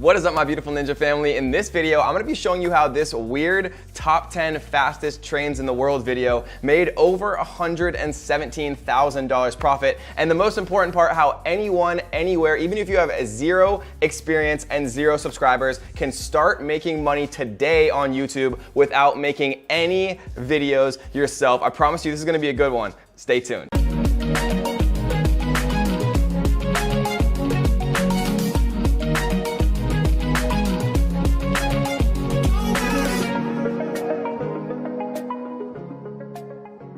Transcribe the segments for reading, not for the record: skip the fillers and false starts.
What is up, my beautiful ninja family? In this video, I'm gonna be showing you how this weird top 10 fastest trains in the world video made over $117,000 profit. And the most important part, how anyone, anywhere, even if you have zero experience and zero subscribers, can start making money today on YouTube without making any videos yourself. I promise you this is gonna be a good one. Stay tuned.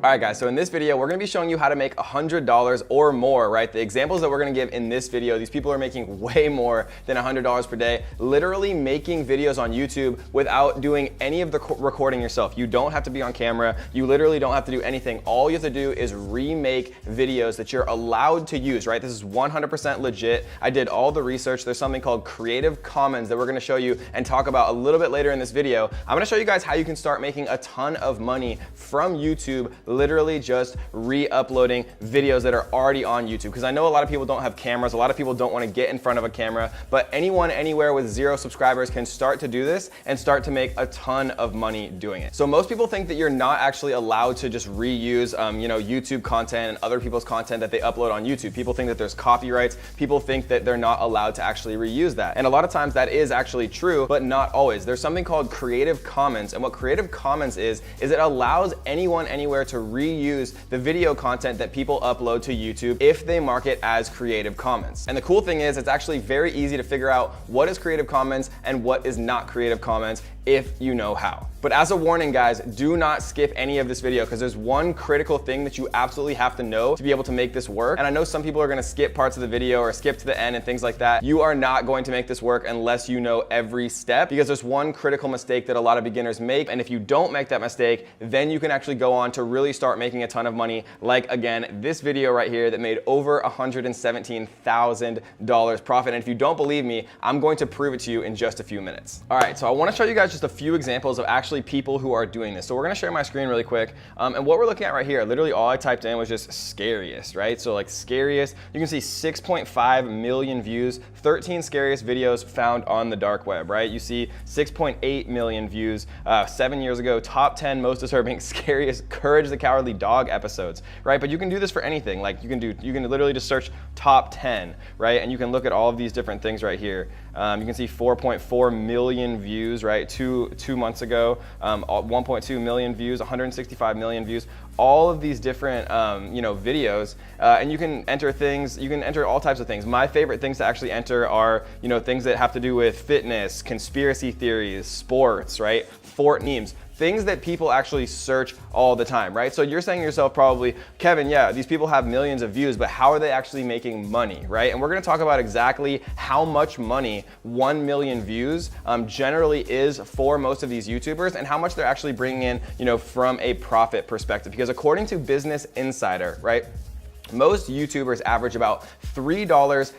All right, guys, so in this video, we're gonna be showing you how to make $100 or more, right? The examples that we're gonna give in this video, these people are making way more than $100 per day, literally making videos on YouTube without doing any of the recording yourself. You don't have to be on camera. You literally don't have to do anything. All you have to do is remake videos that you're allowed to use, right? This is 100% legit. I did all the research. There's something called Creative Commons that we're gonna show you and talk about a little bit later in this video. I'm gonna show you guys how you can start making a ton of money from YouTube, literally just re-uploading videos that are already on YouTube. Because I know a lot of people don't have cameras, a lot of people don't want to get in front of a camera, but anyone, anywhere with zero subscribers can start to do this and start to make a ton of money doing it. So most people think that you're not actually allowed to just reuse YouTube content and other people's content that they upload on YouTube. People think that there's copyrights. People think that they're not allowed to actually reuse that. And a lot of times that is actually true, but not always. There's something called Creative Commons, and what Creative Commons is it allows anyone, anywhere to reuse the video content that people upload to YouTube if they mark it as Creative Commons. And the cool thing is it's actually very easy to figure out what is Creative Commons and what is not Creative Commons if you know how. But as a warning, guys, do not skip any of this video because there's one critical thing that you absolutely have to know to be able to make this work. And I know some people are gonna skip parts of the video or skip to the end and things like that. You are not going to make this work unless you know every step, because there's one critical mistake that a lot of beginners make. And if you don't make that mistake, then you can actually go on to really start making a ton of money. Like, again, this video right here that made over $117,000 profit. And if you don't believe me, I'm going to prove it to you in just a few minutes. All right, so I wanna show you guys just a few examples of actually people who are doing this. So we're gonna share my screen really quick. And what we're looking at right here, literally all I typed in was just scariest, right? So like scariest, you can see 6.5 million views, 13 scariest videos found on the dark web, right? You see 6.8 million views 7 years ago, top 10 most disturbing, scariest Courage the Cowardly Dog episodes, right? But you can do this for anything. Like you can literally just search top 10, right? And you can look at all of these different things right here. You can see 4.4 million views, right? Two months ago, 1.2 million views, 165 million views, all of these different videos, and you can enter things, you can enter all types of things. My favorite things to actually enter are things that have to do with fitness, conspiracy theories, sports, right? Fort memes. Things that people actually search all the time, right? So you're saying to yourself probably, Kevin, yeah, these people have millions of views, but how are they actually making money, right? And we're gonna talk about exactly how much money 1 million views generally is for most of these YouTubers and how much they're actually bringing in, from a profit perspective. Because according to Business Insider, right, most YouTubers average about $3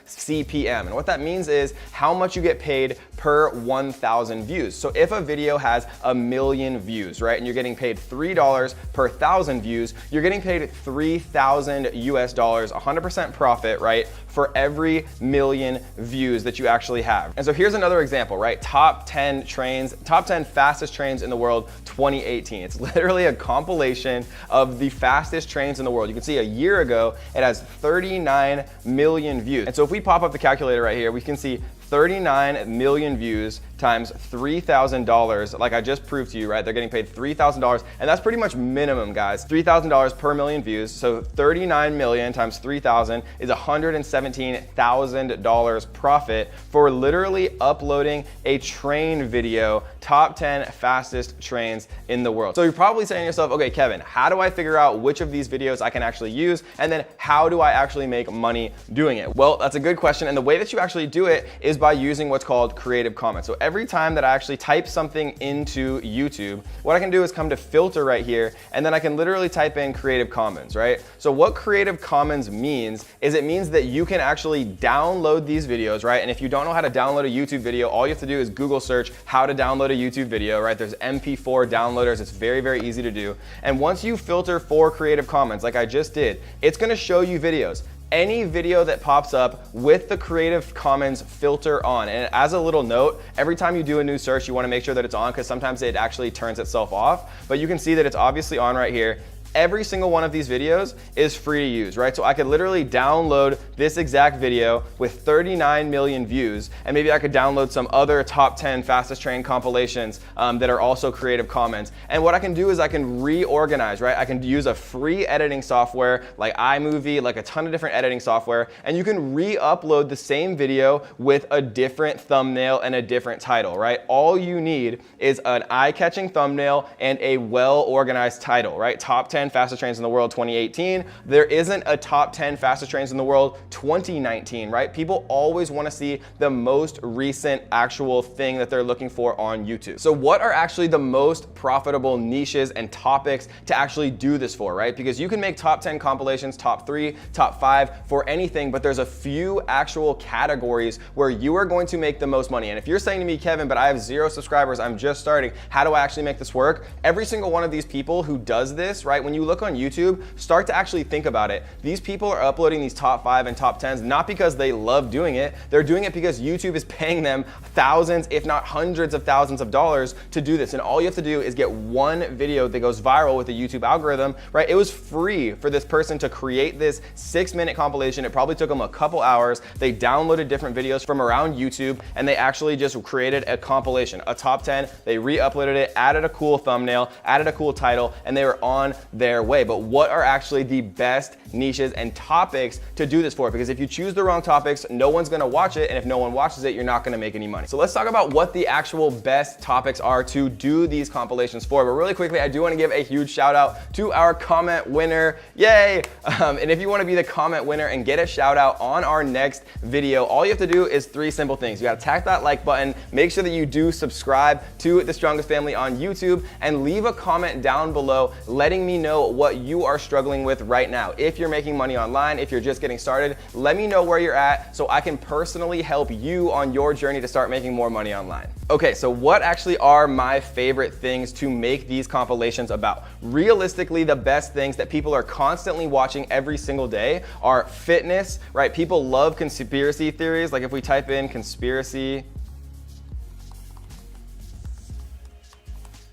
CPM. And what that means is how much you get paid per 1,000 views. So if a video has 1 million views, right, and you're getting paid $3 per 1,000 views, you're getting paid $3,000 US, 100% profit, right, for every 1 million views that you actually have. And so here's another example, right? Top 10 fastest trains in the world, 2018. It's literally a compilation of the fastest trains in the world. You can see a year ago, it has 39 million views. And so if we pop up the calculator right here, we can see 39 million views times $3,000, like I just proved to you, right? They're getting paid $3,000, and that's pretty much minimum, guys. $3,000 per million views. So 39 million times 3,000 is $117,000 profit for literally uploading a train video, top 10 fastest trains in the world. So you're probably saying to yourself, okay, Kevin, how do I figure out which of these videos I can actually use? And then how do I actually make money doing it? Well, that's a good question. And the way that you actually do it is by using what's called Creative Commons. So every time that I actually type something into YouTube, what I can do is come to filter right here, and then I can literally type in Creative Commons, right? So what Creative Commons means is it means that you can actually download these videos, right? And if you don't know how to download a YouTube video, all you have to do is Google search how to download a YouTube video, right? There's MP4 downloaders. It's very, very easy to do. And once you filter for Creative Commons, like I just did, it's gonna show you videos. any video that pops up with the Creative Commons filter on. And as a little note, every time you do a new search, you want to make sure that it's on, because sometimes it actually turns itself off. But you can see that it's obviously on right here. Every single one of these videos is free to use, right? So I could literally download this exact video with 39 million views, and maybe I could download some other top 10 fastest train compilations that are also Creative Commons. And what I can do is I can reorganize, right? I can use a free editing software like iMovie, like a ton of different editing software, and you can re-upload the same video with a different thumbnail and a different title, right? All you need is an eye-catching thumbnail and a well-organized title, right? Top 10 fastest trains in the world 2018. There isn't a top 10 fastest trains in the world 2019, right? People always want to see the most recent actual thing that they're looking for on YouTube. So what are actually the most profitable niches and topics to actually do this for, right? Because you can make top 10 compilations, top 3, top 5 for anything, but there's a few actual categories where you are going to make the most money. And if you're saying to me, Kevin, but I have 0 subscribers, I'm just starting, how do I actually make this work? Every single one of these people who does this, right? When you look on YouTube, start to actually think about it. These people are uploading these top 5 and top 10s not because they love doing it. They're doing it because YouTube is paying them thousands, if not hundreds of thousands of dollars to do this. And all you have to do is get one video that goes viral with the YouTube algorithm, right? It was free for this person to create this 6-minute compilation. It probably took them a couple hours. They downloaded different videos from around YouTube, and they actually just created a compilation, a top 10. They re-uploaded it, added a cool thumbnail, added a cool title, and they were on their way. But what are actually the best niches and topics to do this for? Because if you choose the wrong topics, no one's gonna watch it, and if no one watches it, you're not gonna make any money. So let's talk about what the actual best topics are to do these compilations for. But really quickly, I do wanna give a huge shout out to our comment winner. Yay! And if you wanna be the comment winner and get a shout out on our next video, all you have to do is 3 simple things. You gotta tap that like button, make sure that you do subscribe to The Strongest Family on YouTube, and leave a comment down below letting me know what you are struggling with right now. If you're making money online, if you're just getting started, let me know where you're at so I can personally help you on your journey to start making more money online. Okay, so what actually are my favorite things to make these compilations about? Realistically, the best things that people are constantly watching every single day are fitness, right? People love conspiracy theories. Like if we type in conspiracy,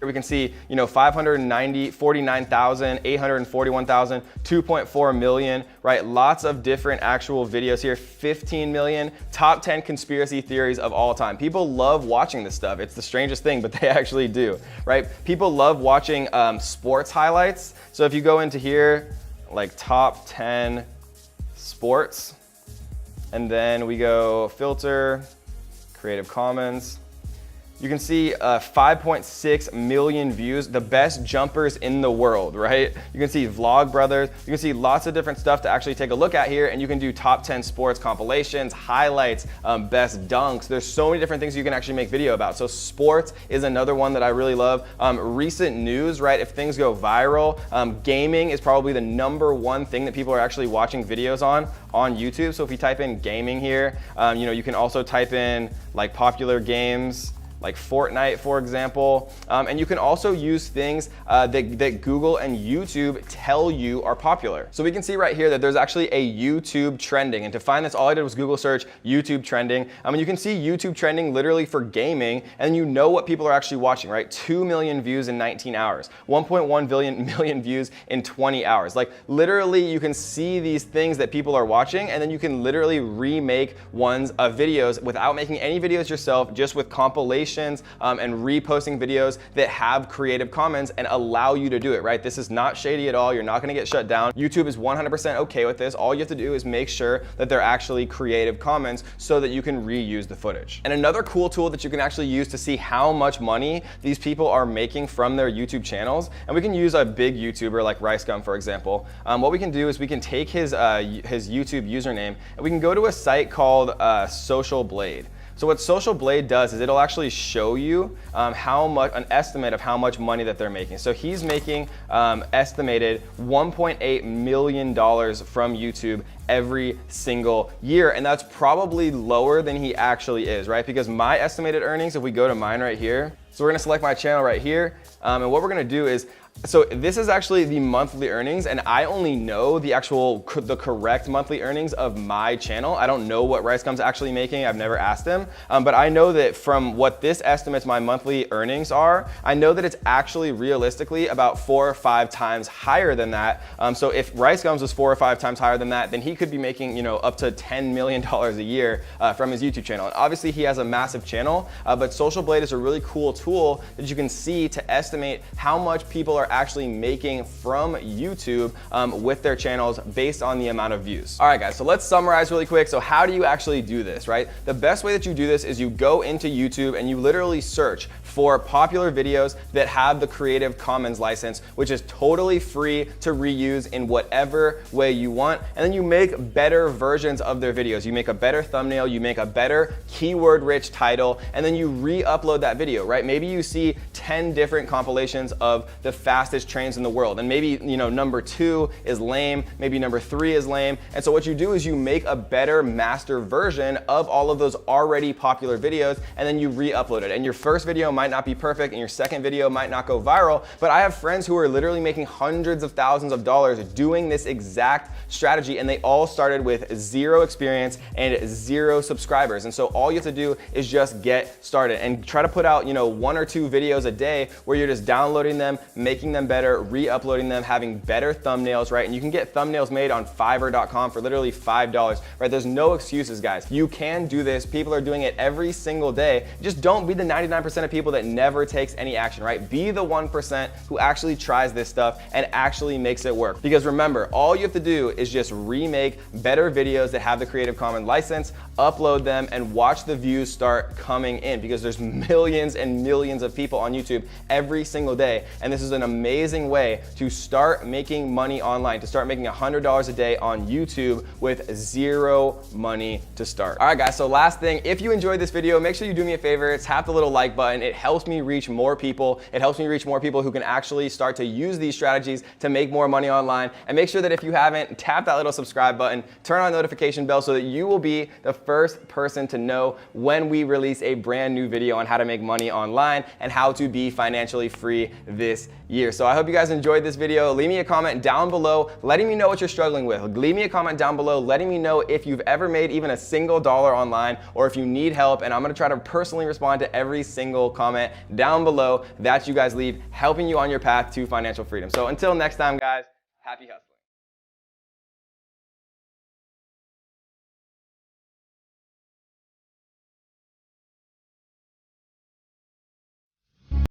we can see, 549,000, 841,000, 2.4 million, right? Lots of different actual videos here, 15 million, top 10 conspiracy theories of all time. People love watching this stuff. It's the strangest thing, but they actually do, right? People love watching sports highlights. So if you go into here, like top 10 sports, and then we go filter, Creative Commons, you can see 5.6 million views, the best jumpers in the world, right? You can see Vlog Brothers, you can see lots of different stuff to actually take a look at here, and you can do top 10 sports compilations, highlights, best dunks. There's so many different things you can actually make video about. So sports is another one that I really love. Recent news, right? If things go viral, gaming is probably the #1 thing that people are actually watching videos on YouTube. So if you type in gaming here, you can also type in like popular games, like Fortnite, for example. And you can also use things that Google and YouTube tell you are popular. So we can see right here that there's actually a YouTube trending. And to find this, all I did was Google search YouTube trending. And you can see YouTube trending literally for gaming, and you know what people are actually watching, right? 2 million views in 19 hours, 1.1 million views in 20 hours. Like literally you can see these things that people are watching, and then you can literally remake ones of videos without making any videos yourself, just with compilations and reposting videos that have Creative Commons and allow you to do it, right? This is not shady at all. You're not gonna get shut down. YouTube is 100% okay with this. All you have to do is make sure that they're actually Creative Commons so that you can reuse the footage. And another cool tool that you can actually use to see how much money these people are making from their YouTube channels, and we can use a big YouTuber like Rice Gum, for example. What we can do is we can take his YouTube username, and we can go to a site called Social Blade. So what Social Blade does is it'll actually show you an estimate of how much money that they're making. So he's making estimated $1.8 million from YouTube every single year, and that's probably lower than he actually is, right? Because my estimated earnings, if we go to mine right here, so we're gonna select my channel right here, and what we're gonna do is So this is actually the monthly earnings, and I only know the correct monthly earnings of my channel. I don't know what RiceGum's actually making. I've never asked him, but I know that from what this estimates my monthly earnings are, I know that it's actually realistically about 4 or 5 times higher than that. So if RiceGum's was 4 or 5 times higher than that, then he could be making, you know, up to $10 million a year from his YouTube channel. And obviously he has a massive channel, but Social Blade is a really cool tool that you can see to estimate how much people are actually making from YouTube with their channels based on the amount of views. All right, guys, so let's summarize really quick. So how do you actually do this, right? The best way that you do this is you go into YouTube and you literally search for popular videos that have the Creative Commons license, which is totally free to reuse in whatever way you want. And then you make better versions of their videos. You make a better thumbnail, you make a better keyword-rich title, and then you re-upload that video, right? Maybe you see 10 different compilations of the fastest trains in the world. And maybe, you know, number 2 is lame, maybe number 3 is lame. And so what you do is you make a better master version of all of those already popular videos, and then you re-upload it. And your first video might not be perfect, and your second video might not go viral, but I have friends who are literally making hundreds of thousands of dollars doing this exact strategy, and they all started with 0 experience and 0 subscribers. And so all you have to do is just get started and try to put out, you know, 1 or 2 videos a day where you're just downloading them, making them better, re-uploading them, having better thumbnails, right? And you can get thumbnails made on Fiverr.com for literally $5, right? There's no excuses, guys. You can do this. People are doing it every single day. Just don't be the 99% of people that never takes any action, right? Be the 1% who actually tries this stuff and actually makes it work. Because remember, all you have to do is just remake better videos that have the Creative Commons license, upload them, and watch the views start coming in, because there's millions and millions of people on YouTube every single day. And this is an amazing way to start making money online, to start making $100 a day on YouTube with 0 money to start. All right, guys, so last thing, if you enjoyed this video, make sure you do me a favor, tap the little like button. It helps me reach more people. It helps me reach more people who can actually start to use these strategies to make more money online. And make sure that if you haven't, tap that little subscribe button, turn on the notification bell so that you will be the first person to know when we release a brand new video on how to make money online and how to be financially free this year. So I hope you guys enjoyed this video. Leave me a comment down below letting me know what you're struggling with. Leave me a comment down below letting me know if you've ever made even a single dollar online, or if you need help, and I'm gonna try to personally respond to every single comment down below that you guys leave, helping you on your path to financial freedom. So until next time, guys, happy hustling.